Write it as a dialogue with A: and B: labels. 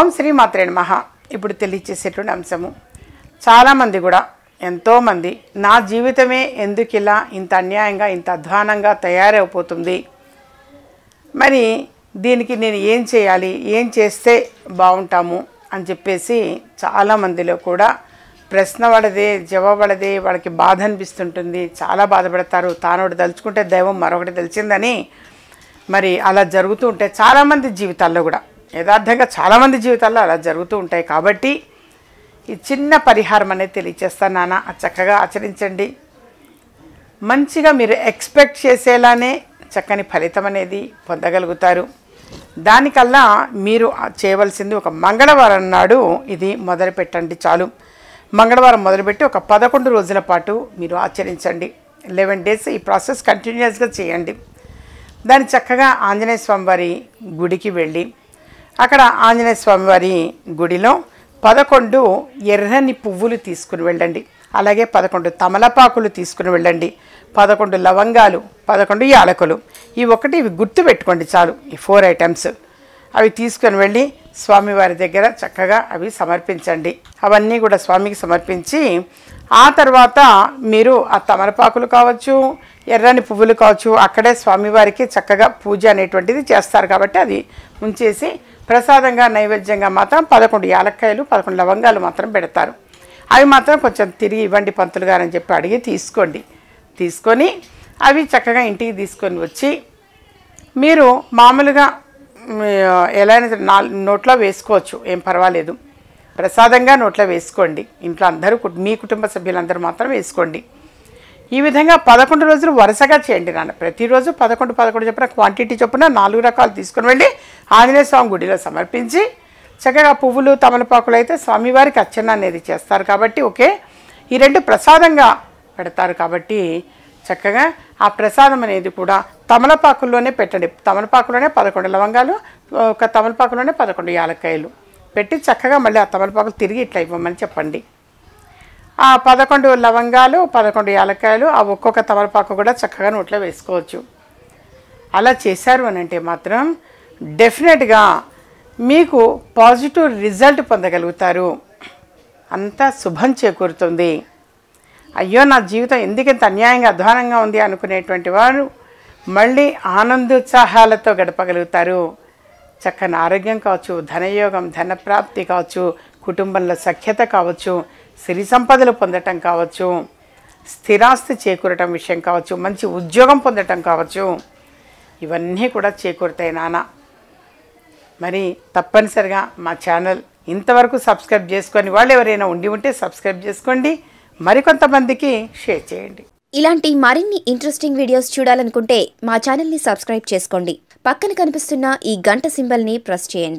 A: ఓం శ్రీ మాత్రే నమః. ఇప్పుడు తెలియచేసేటువంటి అంశము, చాలామంది కూడా ఎంతోమంది నా జీవితమే ఎందుకు ఇలా ఇంత అన్యాయంగా ఇంత అధ్వానంగా తయారైపోతుంది, మరి దీనికి నేను ఏం చేయాలి, ఏం చేస్తే బాగుంటాము అని చెప్పేసి చాలామందిలో కూడా ప్రశ్న పడదే, జవాబు పడదే, వాళ్ళకి బాధ అనిపిస్తుంటుంది, చాలా బాధపడతారు. తానోటి తలుచుకుంటే దైవం మరొకటి తెలిసిందని మరి అలా జరుగుతూ ఉంటాయి చాలామంది జీవితాల్లో కూడా. యథార్థంగా చాలామంది జీవితాల్లో అలా జరుగుతూ ఉంటాయి. కాబట్టి ఈ చిన్న పరిహారం అనేది తెలియచేస్తాను నాన్న, అది చక్కగా ఆచరించండి. మంచిగా మీరు ఎక్స్పెక్ట్ చేసేలానే చక్కని ఫలితం అనేది పొందగలుగుతారు. దానికల్లా మీరు చేయవలసింది ఒక మంగళవారం నాడు ఇది మొదలు పెట్టండి చాలు. మంగళవారం మొదలుపెట్టి ఒక 11 రోజుల పాటు మీరు ఆచరించండి. 11 డేస్ ఈ ప్రాసెస్ కంటిన్యూస్గా చేయండి. దాన్ని చక్కగా ఆంజనేయ స్వామివారి గుడికి వెళ్ళి అక్కడ ఆంజనేయ స్వామివారి గుడిలో 11 ఎర్రని పువ్వులు తీసుకుని వెళ్ళండి. అలాగే 11 తమలపాకులు తీసుకుని వెళ్ళండి. 11 లవంగాలు, 11 యాలకులు, ఇవి గుర్తు పెట్టుకోండి చాలు. ఈ 4 ఐటమ్స్ అవి తీసుకొని వెళ్ళి స్వామివారి దగ్గర చక్కగా అవి సమర్పించండి. అవన్నీ కూడా స్వామికి సమర్పించి ఆ తర్వాత మీరు ఆ తమలపాకులు కావచ్చు, ఎర్రని పువ్వులు కావచ్చు, అక్కడే స్వామివారికి చక్కగా పూజ అనేటువంటిది చేస్తారు. కాబట్టి అది ఉంచేసి ప్రసాదంగా నైవేద్యంగా మాత్రం 11 యాలక్కాయలు, 11 లవంగాలు మాత్రం పెడతారు. అవి మాత్రం కొంచెం తిరిగి ఇవ్వండి పంతులు గారు అని చెప్పి అడిగి తీసుకోండి. తీసుకొని అవి చక్కగా ఇంటికి తీసుకొని వచ్చి మీరు మామూలుగా ఎలా అయినా నోట్లో వేసుకోవచ్చు, ఏం పర్వాలేదు. ప్రసాదంగా నోట్లో వేసుకోండి. ఇంట్లో అందరూ, మీ కుటుంబ సభ్యులందరూ మాత్రం వేసుకోండి. ఈ విధంగా 11 రోజులు వరుసగా చేయండి నాన్న. ప్రతిరోజు 11 చొప్పున క్వాంటిటీ చొప్పున 4 రకాలు తీసుకుని వెళ్ళి ఆంజనేయ స్వామి గుడిలో సమర్పించి చక్కగా పువ్వులు తమలపాకులు అయితే స్వామివారికి అర్చన అనేది చేస్తారు కాబట్టి ఓకే. ఈ 2 ప్రసాదంగా పెడతారు కాబట్టి చక్కగా ఆ ప్రసాదం అనేది కూడా తమలపాకుల్లోనే పెట్టండి. తమలపాకులోనే 11 లవంగాలు, ఒక తమలపాకులోనే 11 యాలక్కాయలు పెట్టి చక్కగా మళ్ళీ ఆ తమలపాకులు తిరిగి ఇట్లా ఇవ్వమని చెప్పండి. ఆ 11 లవంగాలు, 11 యాలక్కాయలు, ఆ ఒక్కొక్క తమలపాకు కూడా చక్కగా నోట్లో వేసుకోవచ్చు. అలా చేశారు అని అంటే మాత్రం డెఫినెట్గా మీకు పాజిటివ్ రిజల్ట్ పొందగలుగుతారు. అంతా శుభం చేకూరుతుంది. అయ్యో నా జీవితం ఎందుకంత అన్యాయంగా అధ్వానంగా ఉంది అనుకునేటువంటి వారు మళ్ళీ ఆనందోత్సాహాలతో గడపగలుగుతారు. చక్కని ఆరోగ్యం కావచ్చు, ధనయోగం, ధనప్రాప్తి కావచ్చు, కుటుంబంలో సఖ్యత కావచ్చు, సిరి సంపదలు పొందటం కావచ్చు, స్థిరాస్తి చేకూరటం విషయం కావచ్చు, మంచి ఉద్యోగం పొందటం కావచ్చు, ఇవన్నీ కూడా చేకూరుతాయి నాన్న. మరి తప్పనిసరిగా మా ఛానల్ ఇంతవరకు సబ్స్క్రైబ్ చేసుకొని వాళ్ళు ఎవరైనా ఉంటే సబ్స్క్రైబ్ చేసుకోండి. మరికొంతమందికి షేర్ చేయండి.
B: ఇలాంటి మరిన్ని ఇంట్రెస్టింగ్ వీడియోస్ చూడాలనుకుంటే మా ఛానల్ని సబ్స్క్రైబ్ చేసుకోండి. పక్కన కనిపిస్తున్న ఈ గంట సింబల్ని ప్రెస్ చేయండి.